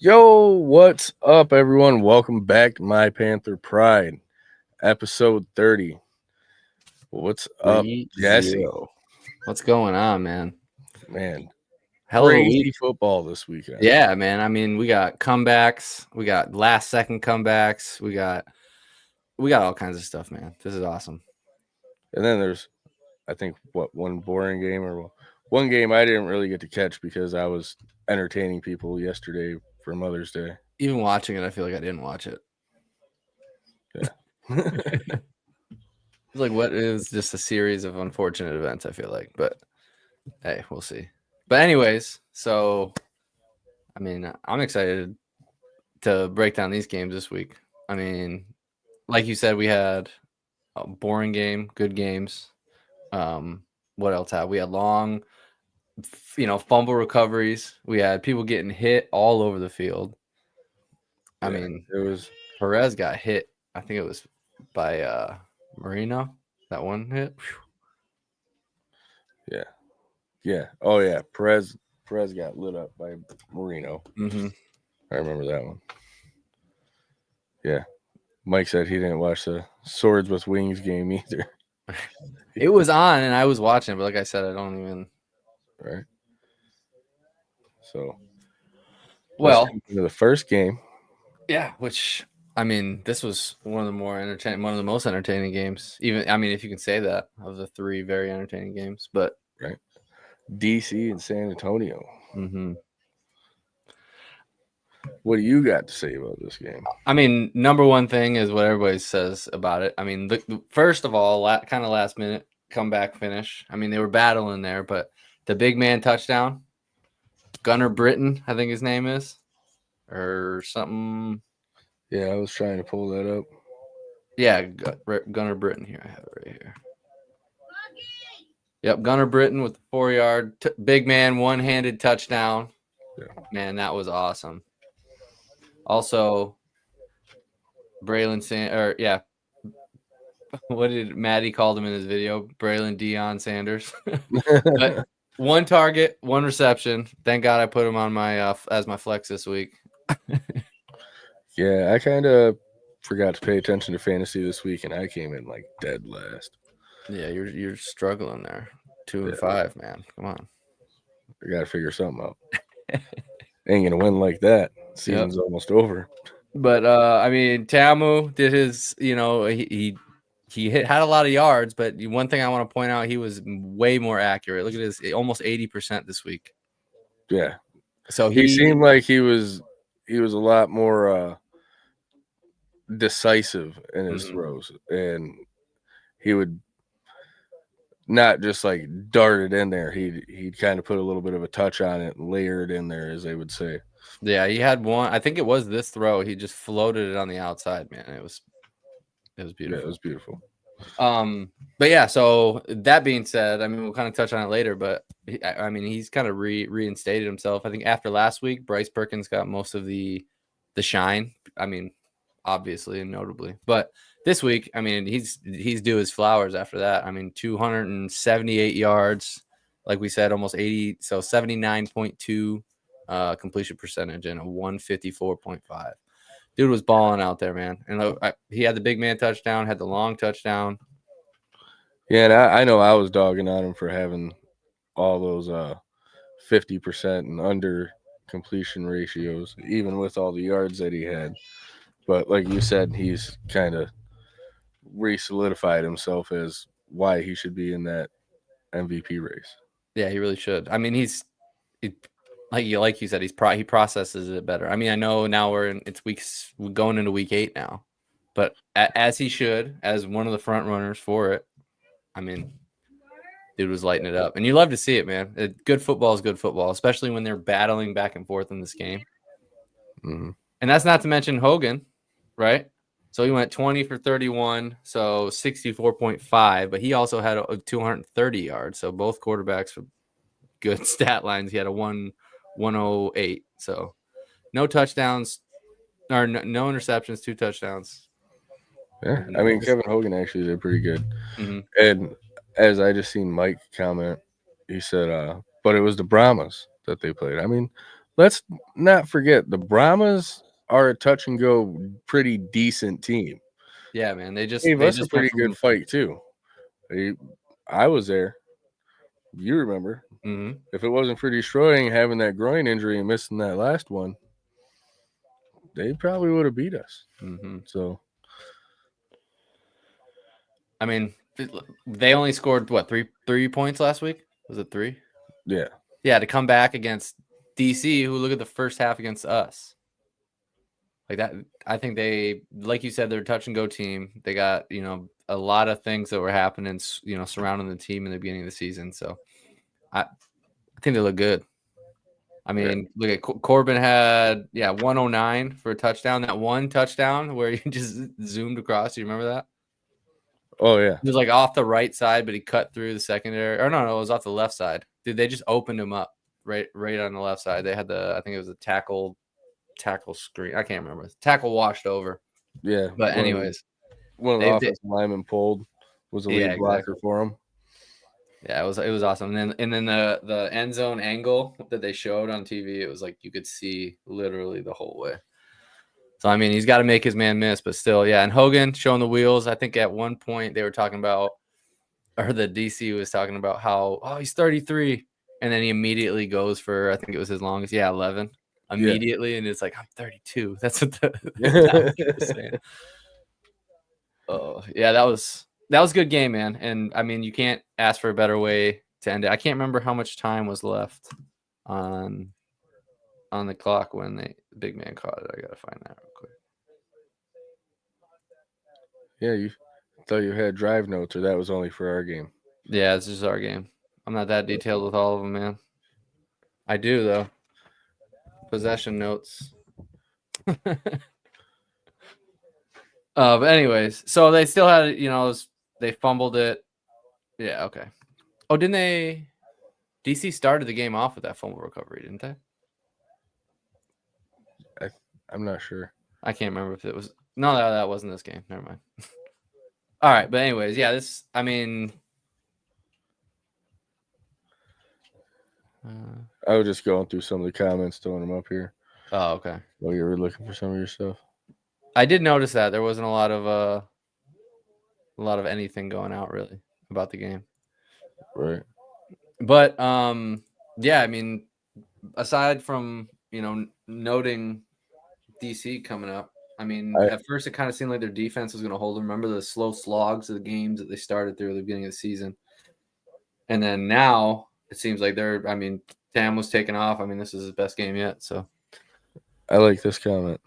Yo, what's up, everyone? Welcome back to My Panther Pride, episode 30. What's up, 3 Jesse? 0. What's going on, man? Man, Hell of a crazy week. football this weekend. Yeah, man. I mean, we got comebacks, we got last second comebacks, we got all kinds of stuff, man. This is awesome. And then there's, I think, one boring game or one game I didn't really get to catch because I was entertaining people yesterday for Mother's Day. Even watching it, I feel like I didn't watch it. Yeah. It's like what is just a series of unfortunate events, I feel like. But hey, we'll see. But anyways, so I mean, I'm excited to break down these games this week. I mean, like you said, we had a boring game, good games. What else had we had long, fumble recoveries. We had people getting hit all over the field. I mean, it was Perez got hit. I think it was by Marino. That one hit. Whew. Yeah. Oh yeah, Perez got lit up by Marino. Mm-hmm. I remember that one. Yeah. Mike said he didn't watch the Swords with Wings game either. It was on, and I was watching, but like I said, I don't even. Right. So, well, into the first game. Yeah, which I mean, this was one of the most entertaining games. Even, I mean, if you can say that, of the three very entertaining games. But right, DC and San Antonio. Mm-hmm. What do you got to say about this game? I mean, number one thing is what everybody says about it. I mean, first of all, kind of last minute comeback finish. I mean, they were battling there, but the big man touchdown, Gunnar Britton, I think his name is, or something. Yeah, I was trying to pull that up. Yeah, Gunnar Britton here. I have it right here. Yep, Gunnar Britton with the 4-yard big man one-handed touchdown. Yeah. Man, that was awesome. Also, Braylon what did Maddie called him in his video? Braylon Deion Sanders. But one target, one reception. Thank God I put him on my as my flex this week. Yeah, I kind of forgot to pay attention to fantasy this week, and I came in like dead last. Yeah, you're struggling there. 2-5, man. Come on. I got to figure something out. Ain't gonna win like that. Season's almost over. But I mean, Tamu did his. He had a lot of yards, but one thing I want to point out, he was way more accurate. Look at this, almost 80% this week. Yeah. So he seemed like he was a lot more decisive in his throws, and he would not just like dart it in there. He'd kind of put a little bit of a touch on it and layer it in there, as they would say. Yeah, he had one. I think it was this throw. He just floated it on the outside, man. It was beautiful. Yeah, it was beautiful. But yeah, so that being said, I mean, we'll kind of touch on it later, but I mean, he's kind of reinstated himself. I think after last week, Bryce Perkins got most of the shine. I mean, obviously and notably, but this week, I mean, he's due his flowers after that. I mean, 278 yards, like we said, almost 80, so 79.2 completion percentage and a 154.5. Dude was balling out there, man. And he had the big man touchdown, had the long touchdown. Yeah, and I know I was dogging on him for having all those 50% and under completion ratios, even with all the yards that he had. But like you said, he's kind of re-solidified himself as why he should be in that MVP race. Yeah, he really should. I mean, like you said, he processes it better. I mean, I know now we're going into week 8 now, but as he should, as one of the front runners for it. I mean, dude was lighting it up, and you love to see it, man. Good football is good football, especially when they're battling back and forth in this game. Mm-hmm. And that's not to mention Hogan, right? So he went 20 for 31, so 64.5, but he also had a 230 yards. So both quarterbacks with good stat lines. He had a 108. So no touchdowns or no interceptions, 2 touchdowns. Yeah, I mean, Kevin Hogan actually did pretty good. Mm-hmm. And as I just seen Mike comment, he said, but it was the Brahmas that they played. I mean, let's not forget the Brahmas are a touch and go pretty decent team. Yeah, man. They Gave us a just went pretty from good fight too. I was there. You remember. Mhm. If it wasn't for destroying having that groin injury and missing that last one, they probably would have beat us. Mhm. So I mean, they only scored what, 3 points last week? Was it 3? yeah. Yeah, to come back against DC, who look at the first half against us. Like that, I think they, like you said, they're a touch and go team. They got, a lot of things that were happening, surrounding the team in the beginning of the season. So I think they look good. I mean, look at Corbin had 109 for a touchdown. That one touchdown where he just zoomed across. You remember that? Oh yeah. It was like off the right side, but he cut through the secondary. Or no, it was off the left side. Dude, they just opened him up right on the left side. They had I think it was a tackle screen. I can't remember. Tackle washed over. Yeah. But anyways, one of the offensive linemen pulled was a lead blocker for him. Yeah, it was awesome. And then the end zone angle that they showed on TV, it was like you could see literally the whole way. So I mean, he's got to make his man miss, but still, yeah. And Hogan showing the wheels. I think at one point they were talking about, or the DC was talking about how he's 33, and then he immediately goes for, I think it was his longest, 11 immediately, and it's like I'm 32. That's what the was saying. Oh yeah, that was a good game, man. And I mean, you can't ask for a better way to end it. I can't remember how much time was left on the clock when the big man caught it. I gotta find that real quick. Yeah, you thought you had drive notes, or that was only for our game? Yeah, this is our game. I'm not that detailed with all of them, man. I do though. Possession notes. But anyways, so they still had it, they fumbled it. Yeah, okay. Oh, didn't they? DC started the game off with that fumble recovery, didn't they? I'm not sure. I can't remember if it was. No, that wasn't this game. Never mind. All right, but anyways, yeah, this. I mean, I was just going through some of the comments, throwing them up here. Oh, okay. While you were looking for some of your stuff, I did notice that there wasn't a lot of anything going out really about the game. Right. But yeah, I mean, aside from noting DC coming up, I mean, at first it kind of seemed like their defense was going to hold them. Remember the slow slogs of the games that they started through at the beginning of the season, and then now it seems like I mean, Tam was taking off. I mean, this is his best game yet. So I like this comment.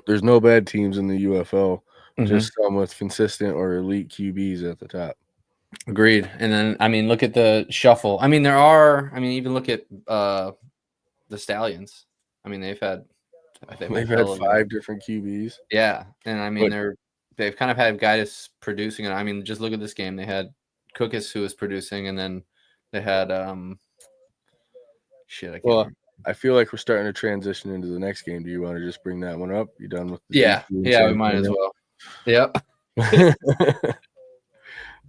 There's no bad teams in the UFL, just some with consistent or elite QBs at the top. Agreed. And then, I mean, look at the shuffle. I mean, even look at the Stallions. I mean, they've had 5 different QBs. Yeah. And I mean, they've kind of had guys producing. And I mean, just look at this game. They had Cookus, who was producing, and then they had I feel like we're starting to transition into the next game. Do you want to just bring that one up? You done with the Yeah, we might as well. Yep.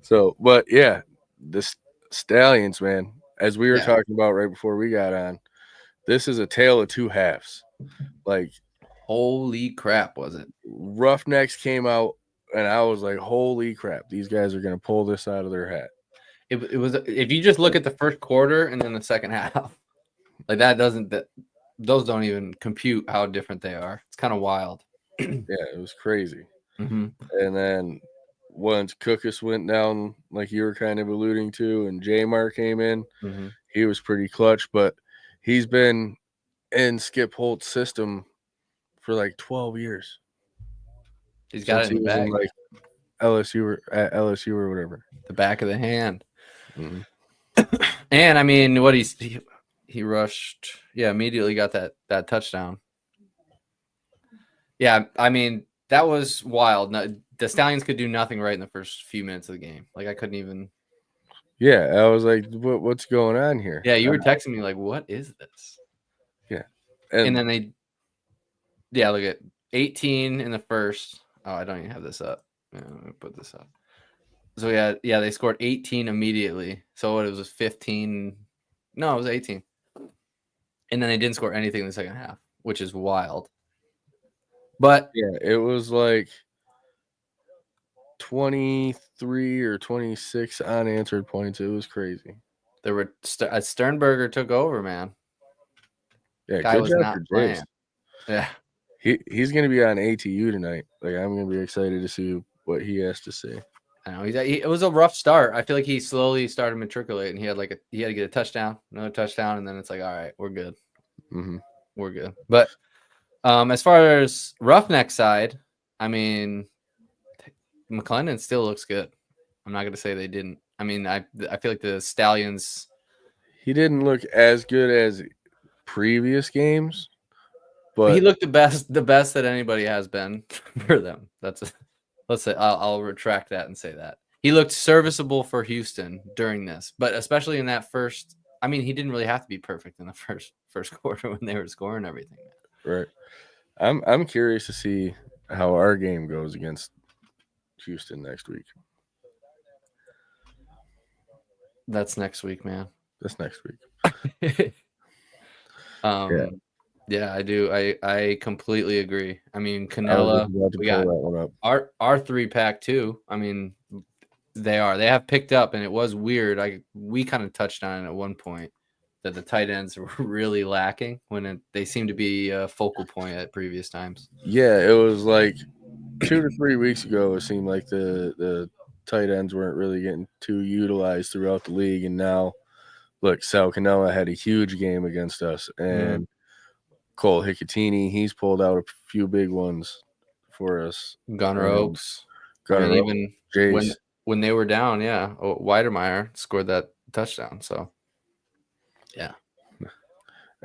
So, but yeah, the Stallions, man, as we were talking about right before we got on, this is a tale of two halves. Like, holy crap, was it? Roughnecks came out, and I was like, holy crap, these guys are going to pull this out of their hat. It was, if you just look at the first quarter and then the second half, like those don't even compute how different they are. It's kind of wild. Yeah, it was crazy. And then once Cookus went down, like you were kind of alluding to, and Jamar came in, he was pretty clutch, but he's been in Skip Holt's system for like 12 years. He's got it in the bag. Like LSU or whatever. The back of the hand. And I mean, what he rushed, immediately got that touchdown. Yeah, I mean, that was wild. The Stallions could do nothing right in the first few minutes of the game. Like, I couldn't even. Yeah, I was like, what's going on here? Yeah, you were texting me like, what is this? Yeah. And then look at 18 in the first. Oh, I don't even have this up. Let me put this up. So they scored 18 immediately. So it was 15. No, it was 18. And then they didn't score anything in the second half, which is wild. But yeah, it was like 23 or 26 unanswered points. It was crazy. there were Sternberger took over, man. Yeah, Guy good was job not for playing. Jace. Yeah. He's gonna be on ATU tonight. Like I'm gonna be excited to see what he has to say. I know it was a rough start. I feel like he slowly started matriculating. He had to get a touchdown, another touchdown, and then it's like, all right, we're good. Mm-hmm. We're good. But as far as Roughneck side, I mean, McClendon still looks good. I'm not gonna say they didn't. I mean, I feel like the Stallions. He didn't look as good as previous games, but He looked the best that anybody has been for them. Let's say I'll retract that and say that he looked serviceable for Houston during this, but especially in that first. I mean, he didn't really have to be perfect in the first quarter when they were scoring everything. right. I'm curious to see how our game goes against Houston next week. That's next week, man. That's next week. Yeah, I do. I completely agree. I mean, I was Canella, just about to we pull got that one up. our 3-pack too. I mean, they have picked up, and it was weird. We kind of touched on it at one point that the tight ends were really lacking when they seemed to be a focal point at previous times. Yeah, it was like 2 to 3 weeks ago. It seemed like the tight ends weren't really getting too utilized throughout the league, and now look, Sal Cannella had a huge game against us, and Cole Hicatini, he's pulled out a few big ones for us. Gunnar Oaks. Gunnar Oaks, even Jace. when they were down, yeah, Weidermeyer scored that touchdown. So, yeah.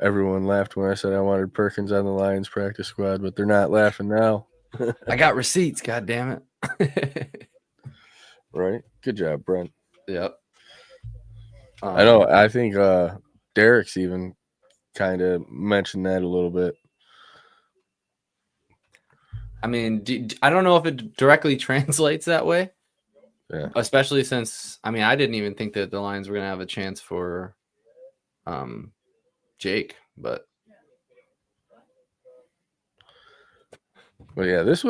Everyone laughed when I said I wanted Perkins on the Lions practice squad, but they're not laughing now. I got receipts, god damn it. Right? Good job, Brent. Yep. I know. I think Derek's even kind of mentioned that a little bit. I mean, I don't know if it directly translates that way. Yeah. Especially since, I mean, I didn't even think that the Lions were going to have a chance for Jake, but yeah, this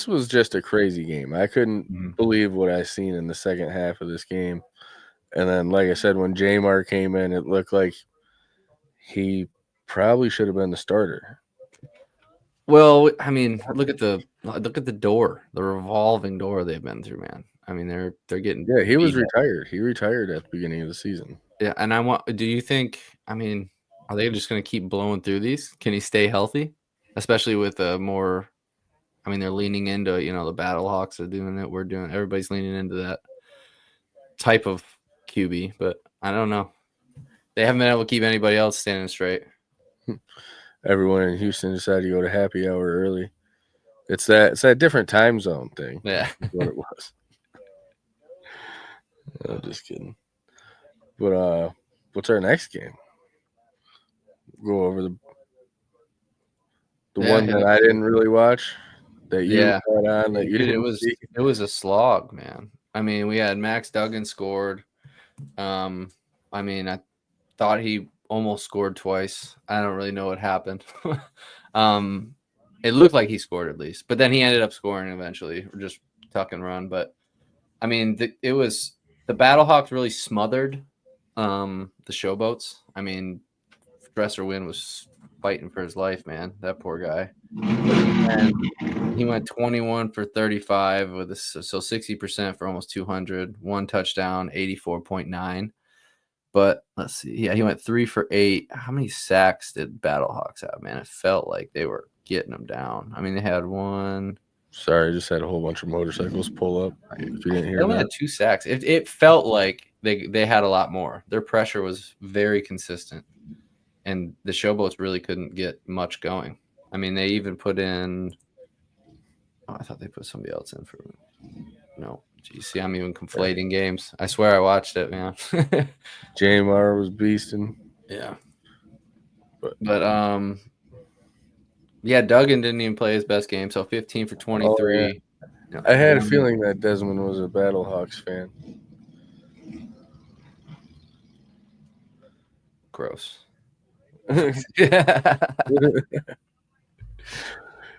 was just a crazy game. I couldn't believe what I seen in the second half of this game. And then, like I said, when Jamar came in, it looked like he probably should have been the starter. Well, I mean, look at the door, the revolving door they've been through, man. I mean, they're getting. Yeah, he was retired. He retired at the beginning of the season. Yeah, and do you think? I mean, are they just going to keep blowing through these? Can he stay healthy, especially with a more? I mean, they're leaning into the Battle Hawks are doing it. Everybody's leaning into that type of QB, but I don't know. They haven't been able to keep anybody else standing straight. Everyone in Houston decided to go to happy hour early. It's that different time zone thing. Yeah, what it was. I'm just kidding. But what's our next game? Go over the one that I didn't really watch. That you had on that you didn't see. It was a slog, man. I mean, we had Max Duggan scored. I mean, I thought he almost scored twice. I don't really know what happened. It looked like he scored at least, but then he ended up scoring eventually, or just tuck and run. But I mean, it was the Battlehawks really smothered the Showboats. I mean, Dresser Wynn was fighting for his life, man. That poor guy. And he went 21 for 35 with so 60% for almost 200, one touchdown, 84.9. But let's see. Yeah, he went 3 for 8. How many sacks did Battlehawks have, man? It felt like they were getting them down. I mean, they had one. Sorry, I just had a whole bunch of motorcycles pull up. If you didn't hear they only that. had 2 sacks. It felt like they had a lot more. Their pressure was very consistent. And the Showboats really couldn't get much going. I mean, they even put in. Oh, I thought they put somebody else in for. No, you see, I'm even conflating games. I swear I watched it, man. Jamar was beasting. Yeah, but yeah, Duggan didn't even play his best game, so 15 for 23. Oh, yeah. I had a feeling that Desmond was a Battlehawks fan. Gross. Knew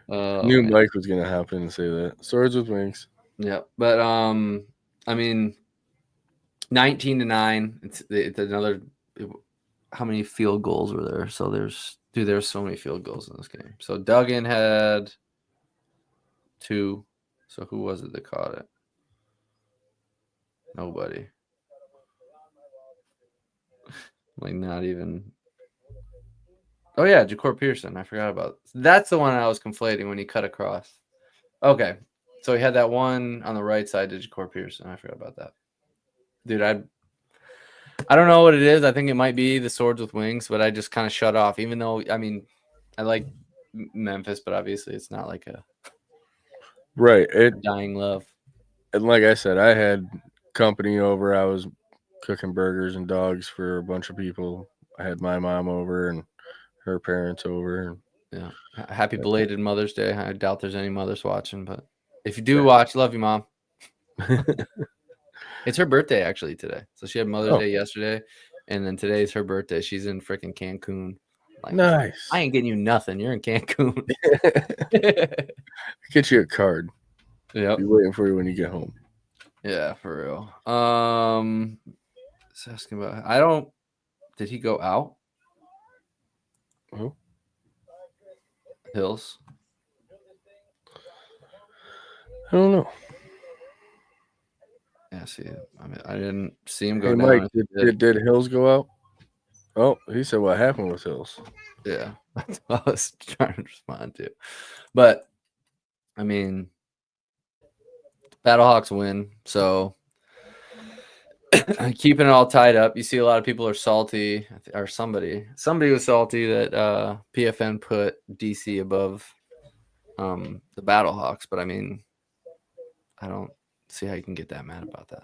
Man. Mike was gonna hop in and say that. Swords with wings. Yeah, but I mean, 19-9. It's another. How many field goals were there? So there's so many field goals in this game. So Duggan had 2. So who was it that caught it? Nobody. Like not even. Oh yeah, Ja'Cour Pearson. I forgot about. That's the one I was conflating when he cut across. Okay, so he had that one on the right side to Ja'Cour Pearson. I forgot about that. Dude, I don't know what it is. I think it might be the Swords with Wings, but I just kind of shut off. Even though, I mean, I like Memphis, but obviously it's not like a Right. dying love. And like I said, I had company over. I was cooking burgers and dogs for a bunch of people. I had my mom over and her parents over. Yeah. Happy belated Mother's Day. I doubt there's any mothers watching, but if you do watch, love you, Mom. It's her birthday actually today. So she had Mother's Day yesterday, and then today's her birthday. She's in freaking Cancun. Like, nice. I ain't getting you nothing. You're in Cancun. Get you a card. Yep. Be waiting for you when you get home. Yeah, for real. It's asking about. Did he go out? Who? Hills. I don't know. Yeah, see, I mean, I didn't see him go Hey, down. Mike, did Hills go out? Oh, he said what happened with Hills. Yeah, that's what I was trying to respond to. But, I mean, Battlehawks win, so keeping it all tied up. You see a lot of people are salty, or somebody was salty that PFN put DC above the Battlehawks, but I mean, I don't see how you can get that mad about that.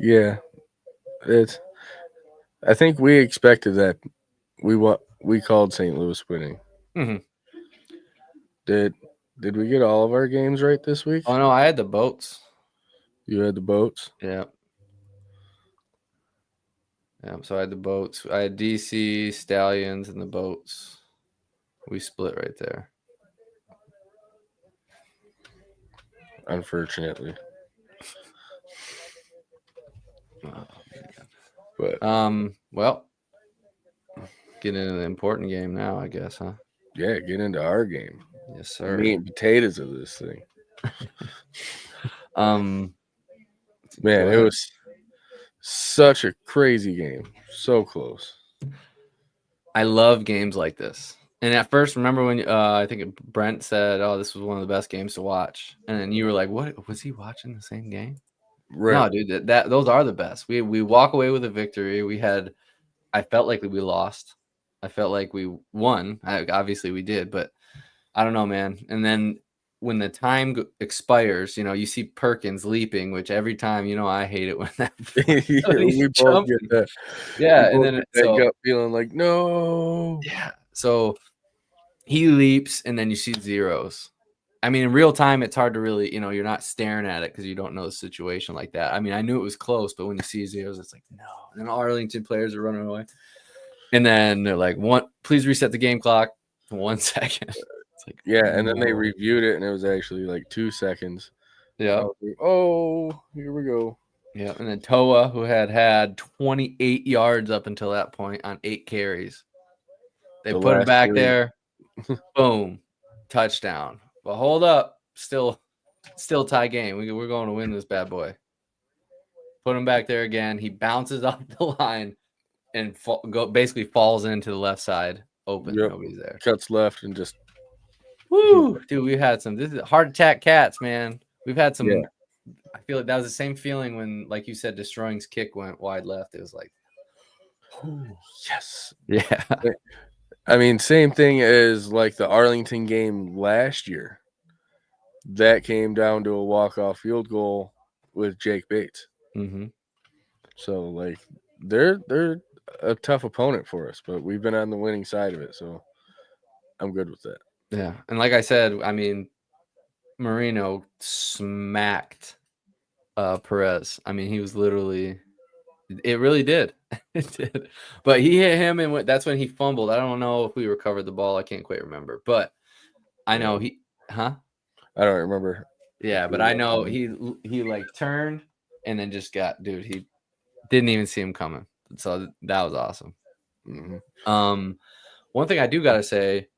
Yeah, I think we expected that. We called St. Louis winning. Mm-hmm. Did we get all of our games right this week? Oh no, I had the boats. You had the boats. Yeah. Yeah, so I had the boats. I had DC, Stallions, and the boats. We split right there. Unfortunately. Oh, but well, get into the important game now, I guess, huh? Yeah, get into our game. Yes, sir. Meat and potatoes of this thing. Man, it was such a crazy game. So close. I love games like this. And at first, remember when I think Brent said, "Oh, this was one of the best games to watch," and then you were like, "What was he watching the same game?" Right. No, dude, that those are the best. We walk away with a victory. I felt like we lost. I felt like we won. Obviously, we did, but I don't know, man. And then when the time expires, you see Perkins leaping, which every time, I hate it when that. We both get that. Yeah, and then gut feeling like no. Yeah, so he leaps, and then you see zeros. I mean, in real time, it's hard to really, you're not staring at it because you don't know the situation like that. I mean, I knew it was close, but when you see zeros, it's like no. And then Arlington players are running away, and then they're like, please reset the game clock for 1 second. It's like, yeah, and then they reviewed it, and it was actually like 2 seconds. Yeah. Oh, here we go. Yeah, and then Toa, who had 28 yards up until that point on 8 carries. They put him back there. Boom. Touchdown. But hold up. Still tie game. We're going to win this bad boy. Put him back there again. He bounces off the line and basically falls into the left side. Open. Yep. Nobody's there. Cuts left and just. Woo! Dude, we had some. This is heart attack cats, man. We've had some. Yeah. I feel like that was the same feeling when, like you said, Destroying's kick went wide left. It was like, yes. Yeah. I mean, same thing as like the Arlington game last year. That came down to a walk-off field goal with Jake Bates. Mm-hmm. So, like, they're a tough opponent for us, but we've been on the winning side of it, so I'm good with that. Yeah, and like I said, I mean, Marino smacked Perez. I mean, he was literally. It really did. It did. But he hit him, and that's when he fumbled. I don't know if we recovered the ball. I can't quite remember. But I know he, huh? I don't remember. Yeah, but I know he like turned and then just got, dude, he didn't even see him coming. So that was awesome. One thing I do gotta say,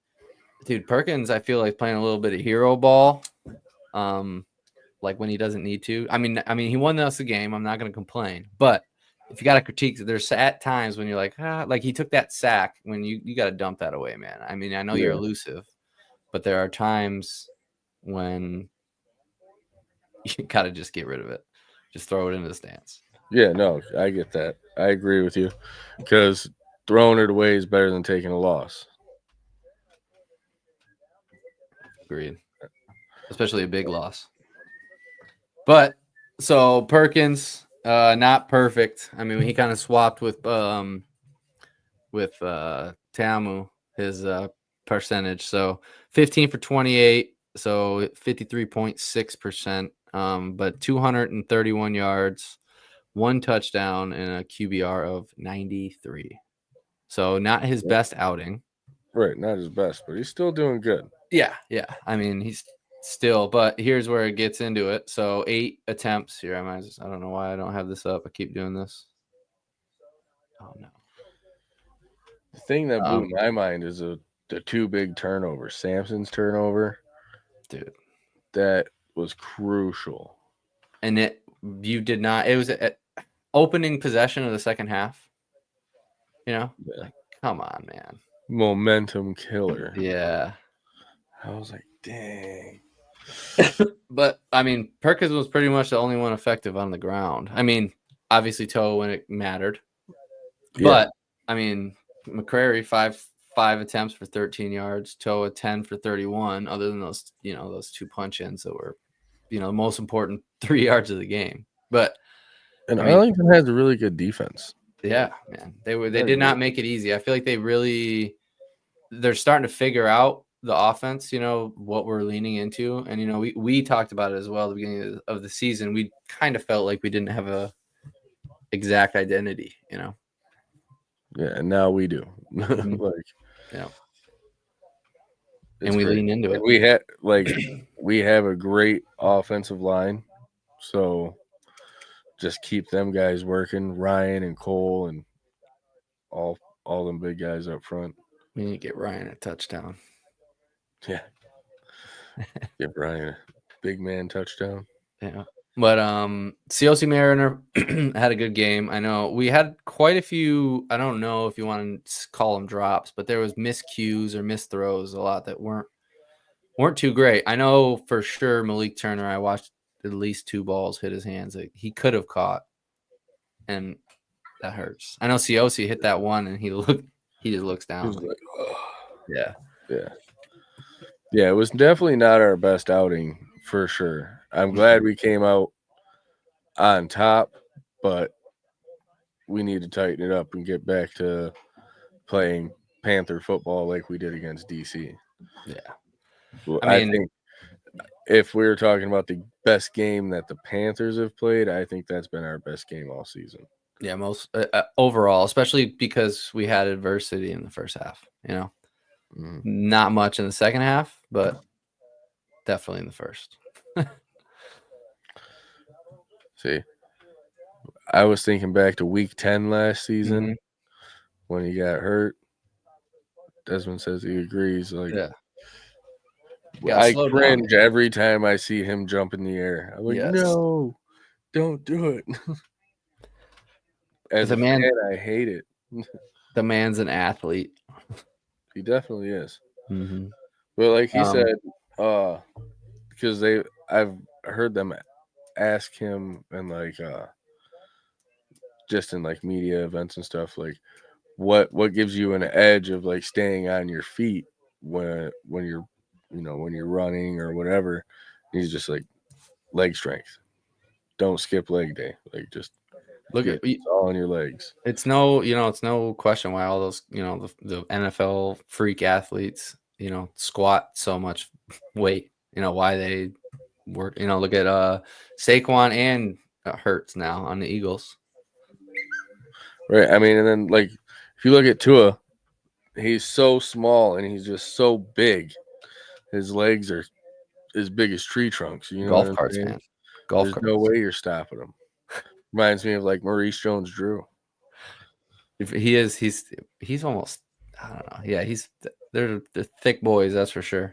dude, Perkins, I feel like playing a little bit of hero ball. Like when he doesn't need to. I mean, he won us the game. I'm not gonna complain. But if you gotta critique, there's at times when you're like he took that sack when you gotta dump that away, man. I mean, I know you're elusive, but there are times when you gotta just get rid of it. Just throw it into the stands. Yeah, no, I get that. I agree with you because throwing it away is better than taking a loss. Agreed. Especially a big loss. But so Perkins, not perfect. I mean, he kind of swapped with Tamu his percentage. So 15 for 28, so 53.6%. But 231 yards, 1 touchdown, and a QBR of 93. So not his best outing. Right, not his best, but he's still doing good. Yeah. I mean, he's still, but here's where it gets into it. So 8 attempts here. I don't know why I don't have this up. I keep doing this. Oh no. The thing that blew my mind is the 2 big turnovers. Sampson's turnover, dude, that was crucial. And it was an opening possession of the second half. Like, come on, man. Momentum killer. Yeah. I was like, dang. But I mean, Perkins was pretty much the only one effective on the ground. I mean, obviously Toe when it mattered. Yeah. But I mean, McCrary 5 attempts for 13 yards, Toe 10 for 31, other than those, those 2 punch-ins that were, the most important 3 yards of the game. But Arlington has a really good defense. Yeah, man. They did not make it easy. I feel like they're starting to figure out the offense, what we're leaning into. And, we talked about it as well at the beginning of the season. We kind of felt like we didn't have a exact identity, Yeah, and now we do. And we lean into it. We have a great offensive line. So just keep them guys working, Ryan and Cole and all them big guys up front. We need to get Ryan a touchdown. Yeah. Get Ryan a big man touchdown. Yeah. But COC Mariner had a good game. I know we had quite a few, I don't know if you want to call them drops, but there was miscues or missed throws a lot that weren't too great. I know for sure Malik Turner, I watched at least 2 balls hit his hands that he could have caught, and that hurts. I know COC hit that one, and he just looks down. Like, oh. Yeah. It was definitely not our best outing for sure. I'm glad we came out on top, but we need to tighten it up and get back to playing Panther football like we did against DC. Yeah. Well, I think if we were talking about the best game that the Panthers have played, I think that's been our best game all season. Yeah, most overall, especially because we had adversity in the first half, Not much in the second half, but definitely in the first. See, I was thinking back to week 10 last season when he got hurt. Desmond says he agrees. I cringe every time I see him jump in the air. I'm like, no, don't do it. As a man, I hate it. The man's an athlete. He definitely is. Mm-hmm. But like he said, because I've heard them ask him and just in media events and stuff, what gives you an edge of staying on your feet when you're when you're running or whatever. He's just leg strength. Don't skip leg day. Just look at all on your legs. It's no question why all those, the NFL freak athletes, squat so much weight, why they work, look at Saquon and Hurts now on the Eagles. Right. I mean, and then like if you look at Tua, he's so small and he's just so big. His legs are as big as tree trunks. You know what Golf I'm carts, saying? man. Golf There's no carts. way you're stopping him. Reminds me of like Maurice Jones-Drew. If he is, he's almost. I don't know. Yeah, they're thick boys, that's for sure.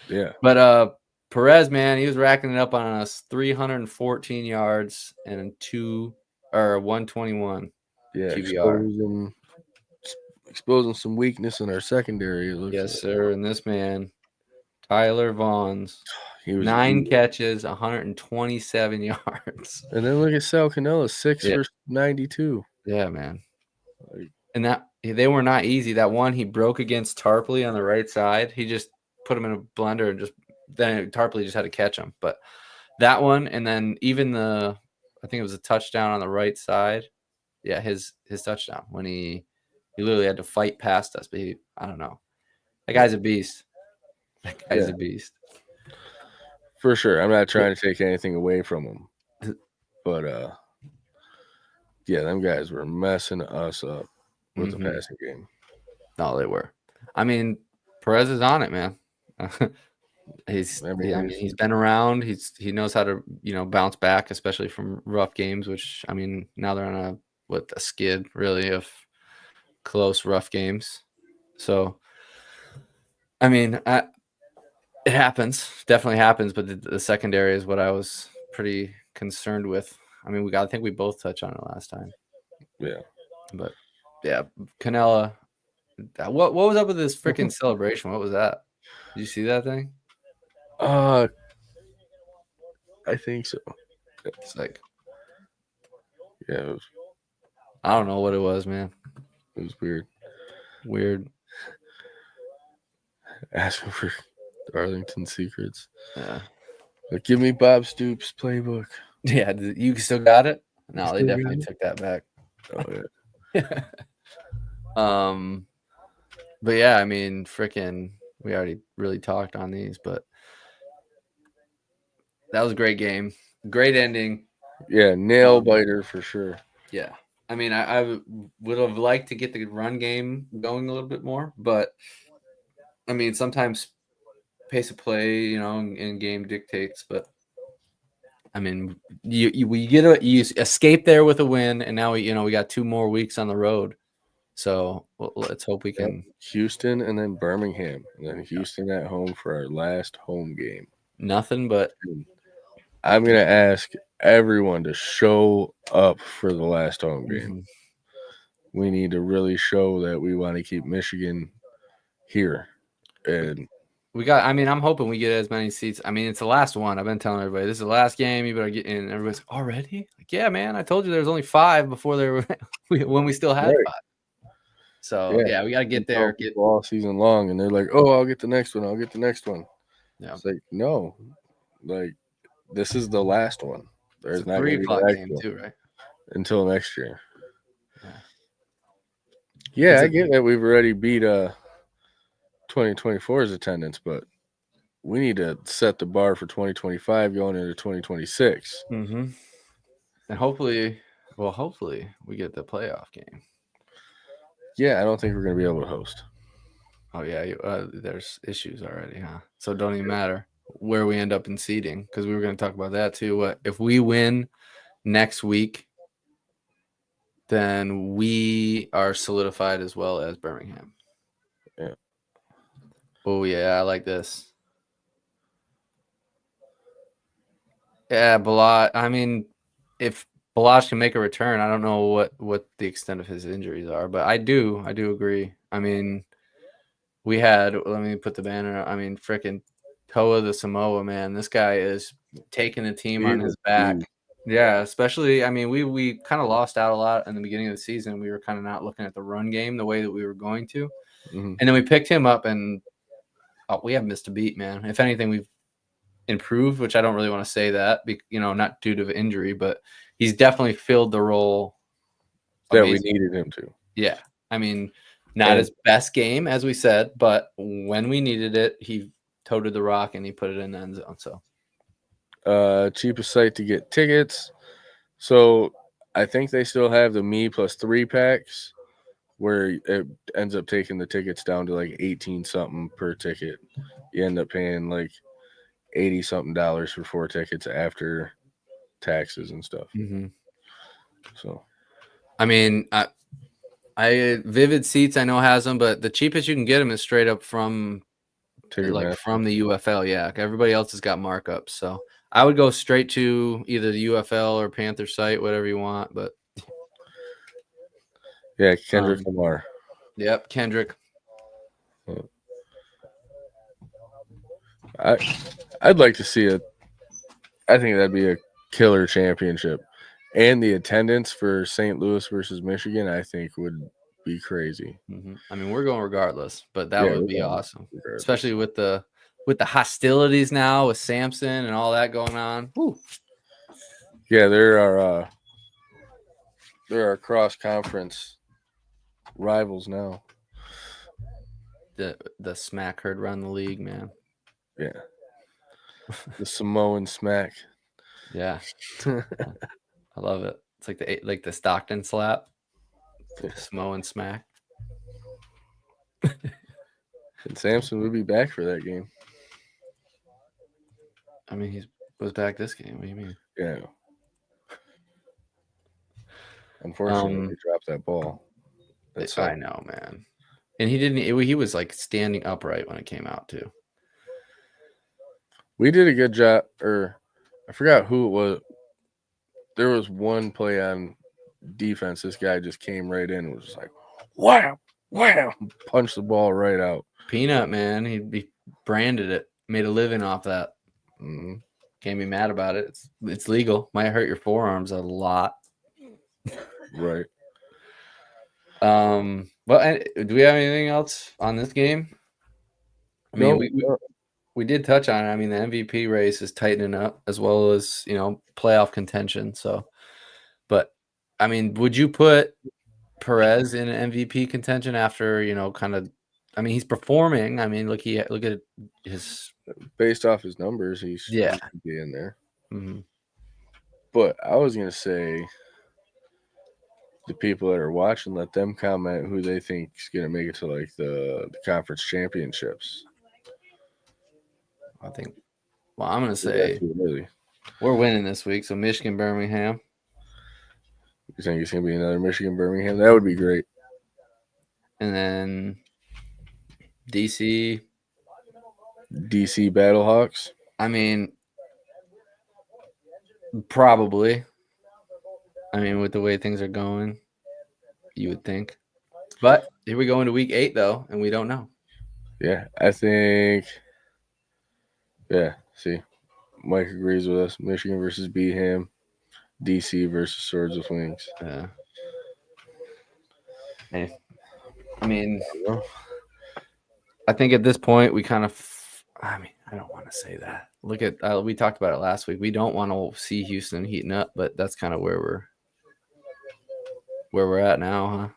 Yeah. But Perez, man, he was racking it up on us 314 yards and 121 Yeah. QBR. Exposing some weakness in our secondary. It looks Yes, like. sir. And this man, Tyler Vaughns, He was 9 catches, 127 yards. And then look at Sal Cannella, 6 Yeah. for 92. Yeah, man. Like, And that they were not easy. That one he broke against Tarpley on the right side. He just put him in a blender and then Tarpley just had to catch him. But that one, and then even I think it was a touchdown on the right side. Yeah, his touchdown when he literally had to fight past us, but I don't know. That guy's a beast. That guy's a beast. For sure. I'm not trying to take anything away from him. But yeah, them guys were messing us up with the passing game. No, they were. I mean, Perez is on it, man. He's been around. He knows how to bounce back, especially from rough games. Which I mean, now they're on a skid really of close rough games. So, I mean, it happens, definitely happens. But the secondary is what I was pretty concerned with. I mean, I think we both touched on it last time. Yeah, but yeah, Cannella. What was up with this freaking celebration? What was that? Did you see that thing? I think so. It's like, yeah, I don't know what it was, man. It was weird. Weird. Asking for Arlington secrets. Yeah. Like, give me Bob Stoops' playbook. Yeah, you still got it? No, they definitely took that back. Oh yeah. But yeah, I mean, freaking, we already really talked on these, but that was a great game. Great ending. Yeah, nail biter for sure. Yeah. I mean, I would have liked to get the run game going a little bit more, but I mean, sometimes pace of play, in game dictates, but I mean, you escape there with a win, and now we got 2 more weeks on the road. So let's hope we can. Houston and then Birmingham, and then Houston at home for our last home game. Nothing but. I'm gonna ask everyone to show up for the last home game. Mm-hmm. We need to really show that we want to keep Michigan here, and I'm hoping we get as many seats. I mean, it's the last one. I've been telling everybody this is the last game. You better get in. Everybody's like, already? Like, yeah, man. I told you there was only 5 before there were when we still had 5. So yeah, we gotta get there. Get all season long, and they're like, "Oh, I'll get the next one. I'll get the next one." Yeah, it's like no, like this is the last one. There's not going to be a game too, right? Until next year. Yeah, I get that we've already beat 2024's attendance, but we need to set the bar for 2025 going into 2026. Mm-hmm. And hopefully we get the playoff game. Yeah, I don't think we're going to be able to host. Oh, yeah. There's issues already, huh? So it don't even matter where we end up in seeding, because we were going to talk about that too. If we win next week, then we are solidified as well as Birmingham. Yeah. Oh, yeah. I like this. Yeah, Balazs. I mean, if Balazs can make a return, I don't know what the extent of his injuries are, but I do agree. I mean, let me put the banner. I mean, freaking Toa the Samoa, man. This guy is taking the team on his back. Yeah, especially, I mean, we kind of lost out a lot in the beginning of the season. We were kind of not looking at the run game the way that we were going to. Mm-hmm. And then we picked him up, and we haven't missed a beat, man. If anything, we've improved, which I don't really want to say that, not due to injury, but he's definitely filled the role that we needed him to. Yeah. I mean, not his best game, as we said, but when we needed it, he toted the rock and he put it in the end zone. So, cheapest site to get tickets. So I think they still have the Me plus 3 packs where it ends up taking the tickets down to like 18 something per ticket. You end up paying like 80 something dollars for 4 tickets after taxes and stuff. Mm-hmm. So, I mean, I Vivid Seats I know has them, but the cheapest you can get them is straight up from Ticketmaster. from the UFL. Yeah, everybody else has got markups, so I would go straight to either the UFL or Panther site, whatever you want. But yeah, Kendrick Lamar. Yep, Kendrick. I'd like to see it. I think that'd be a killer championship, and the attendance for St. Louis versus Michigan, I think, would be crazy. Mm-hmm. I mean, we're going regardless, but that would be awesome, regardless. Especially with the hostilities now with Samson and all that going on. Woo. Yeah, there are cross conference rivals now. The smack heard around the league, man. Yeah. The Samoan smack. Yeah. I love it. It's like the Stockton slap. Samoan smack. And Samson would be back for that game. I mean, he was back this game. What do you mean? Yeah. Unfortunately, he dropped that ball. I know, man. And he didn't. He was like standing upright when it came out too. We did a good job, or I forgot who it was. There was one play on defense. This guy just came right in and was just like, wham, wham, punched the ball right out. Peanut, man. He branded it, made a living off that. Mm-hmm. Can't be mad about it. It's legal. Might hurt your forearms a lot. Right. Well, do we have anything else on this game? I mean, we did touch on it. I mean, the MVP race is tightening up as well as, playoff contention. So, but I mean, would you put Perez in an MVP contention after, kind of, I mean, he's performing. I mean, look at his, based off his numbers, he should be in there. Mm-hmm. But I was going to say, the people that are watching, let them comment who they think is going to make it to like the conference championships. I'm going to say we're winning this week. So Michigan, Birmingham. You think it's going to be another Michigan, Birmingham? That would be great. And then DC Battlehawks. I mean, probably. I mean, with the way things are going, you would think. But here we go into week 8, though, and we don't know. Yeah, I think. Yeah, see, Mike agrees with us. Michigan versus Beeham, DC versus Swords with Wings. Yeah. Hey, I mean, I think at this point we kind of. I mean, I don't want to say that. Look at we talked about it last week. We don't want to see Houston heating up, but that's kind of where we're at now,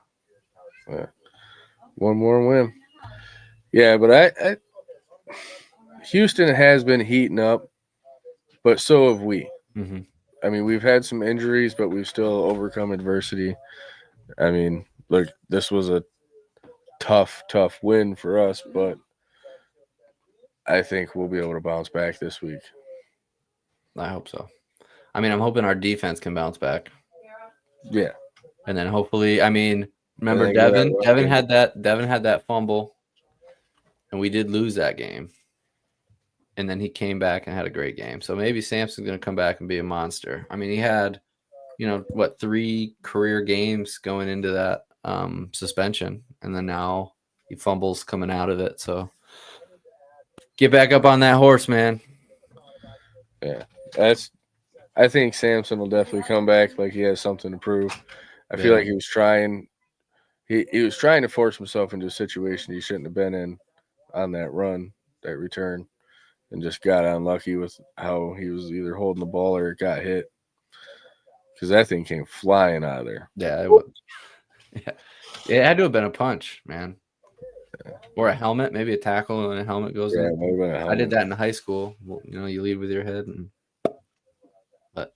huh? Yeah. One more win. Yeah, but I Houston has been heating up, but so have we. Mm-hmm. I mean, we've had some injuries, but we've still overcome adversity. I mean, look, this was a tough win for us, but I think we'll be able to bounce back this week. I hope so. I mean, I'm hoping our defense can bounce back. Yeah. And then hopefully, I mean, remember Devin? Devin had that fumble, and we did lose that game. And then he came back and had a great game. So maybe Samson's going to come back and be a monster. I mean, he had, 3 career games going into that suspension, and then now he fumbles coming out of it. So get back up on that horse, man. Yeah, I think Samson will definitely come back like he has something to prove. I feel like he was trying. He was trying to force himself into a situation he shouldn't have been in on that run, that return, and just got unlucky with how he was either holding the ball or it got hit. Because that thing came flying out of there. Yeah, it was. Yeah. It had to have been a punch, man. Yeah. Or a helmet, maybe a tackle and a helmet goes in. Maybe a helmet. I did that in high school. You lead with your head. But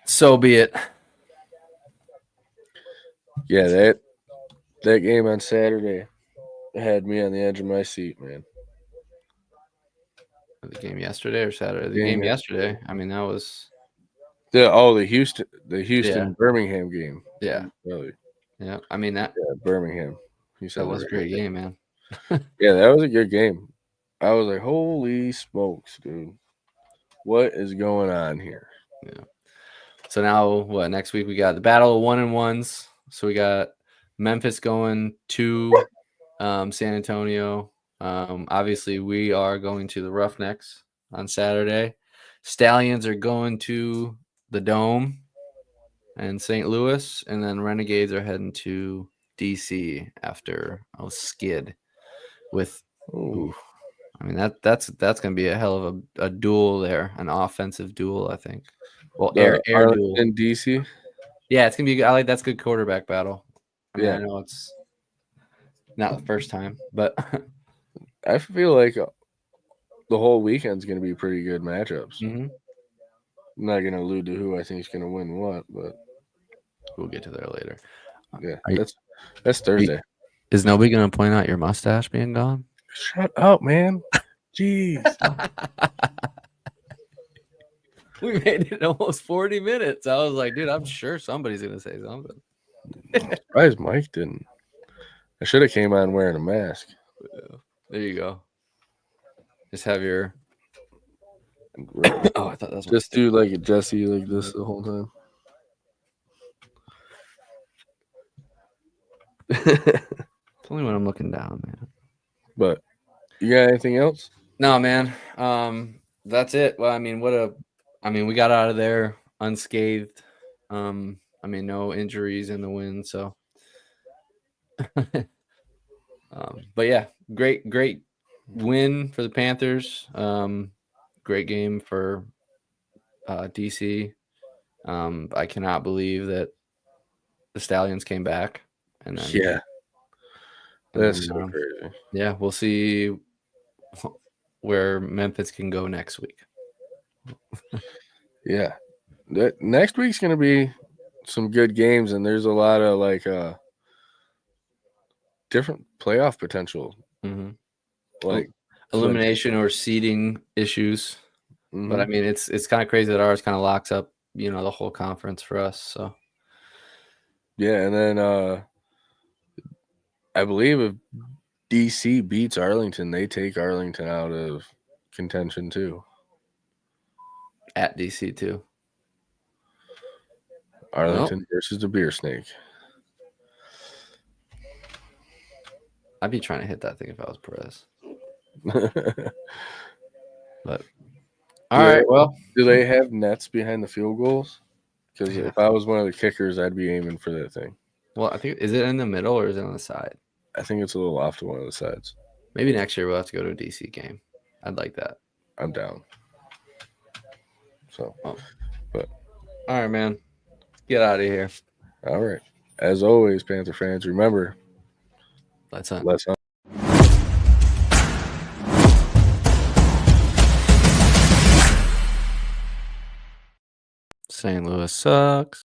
So be it. Yeah, that game on Saturday had me on the edge of my seat, man. The game yesterday or Saturday? The Game game yesterday. I mean, that was the Houston Yeah. Birmingham game. Yeah. Really. Yeah. I mean that Birmingham. You said that was a great game, man. Yeah, that was a good game. I was like, holy smokes, dude. What is going on here? Yeah. So now next week we got the battle of 1-1s. So we got Memphis going to San Antonio. Obviously we are going to the Roughnecks on Saturday. Stallions are going to the Dome and St. Louis, and then Renegades are heading to DC after a skid with Ooh. I mean that's gonna be a hell of a duel there, an offensive duel, I think. Well, air duel in DC. Yeah, it's gonna be. I like that's good quarterback battle. I mean, Yeah. I know it's not the first time, but I feel like the whole weekend's going to be pretty good matchups. Mhm. I'm not going to allude to who I think is going to win what, but we'll get to there later. yeah, that's Thursday. Is nobody gonna point out your mustache being gone? Shut up, man. Jeez. We made it almost 40 minutes. I was like, dude, I'm sure somebody's gonna say something. Surprised Mike didn't. I should have came on wearing a mask. There you go. Just have your. Oh, I thought that's just do like a Jesse like this the whole time. It's only when I'm looking down, man. But you got anything else? No, man. That's it. Well, I mean, we got out of there unscathed. I mean, no injuries in the win, so. But yeah, great win for the Panthers. Great game for DC. I cannot believe that the Stallions came back, and then yeah, that's so crazy. Yeah, we'll see where Memphis can go next week. Yeah, next week's gonna be some good games, and there's a lot of like different playoff potential, like elimination or seeding issues. But I mean, it's kind of crazy that ours kind of locks up, the whole conference for us. So yeah, and then I believe if DC beats Arlington, they take Arlington out of contention too. At DC too. Arlington versus the Beer Snake. I'd be trying to hit that thing if I was Perez. But all right, well, do they have nets behind the field goals? Because if I was one of the kickers, I'd be aiming for that thing. Well, I think, is it in the middle or is it on the side? I think it's a little off to one of the sides. Maybe next year we'll have to go to a DC game. I'd like that. I'm down. So, but all right, man, get out of here. All right. As always, Panther fans, remember, let's hunt. St. Louis sucks.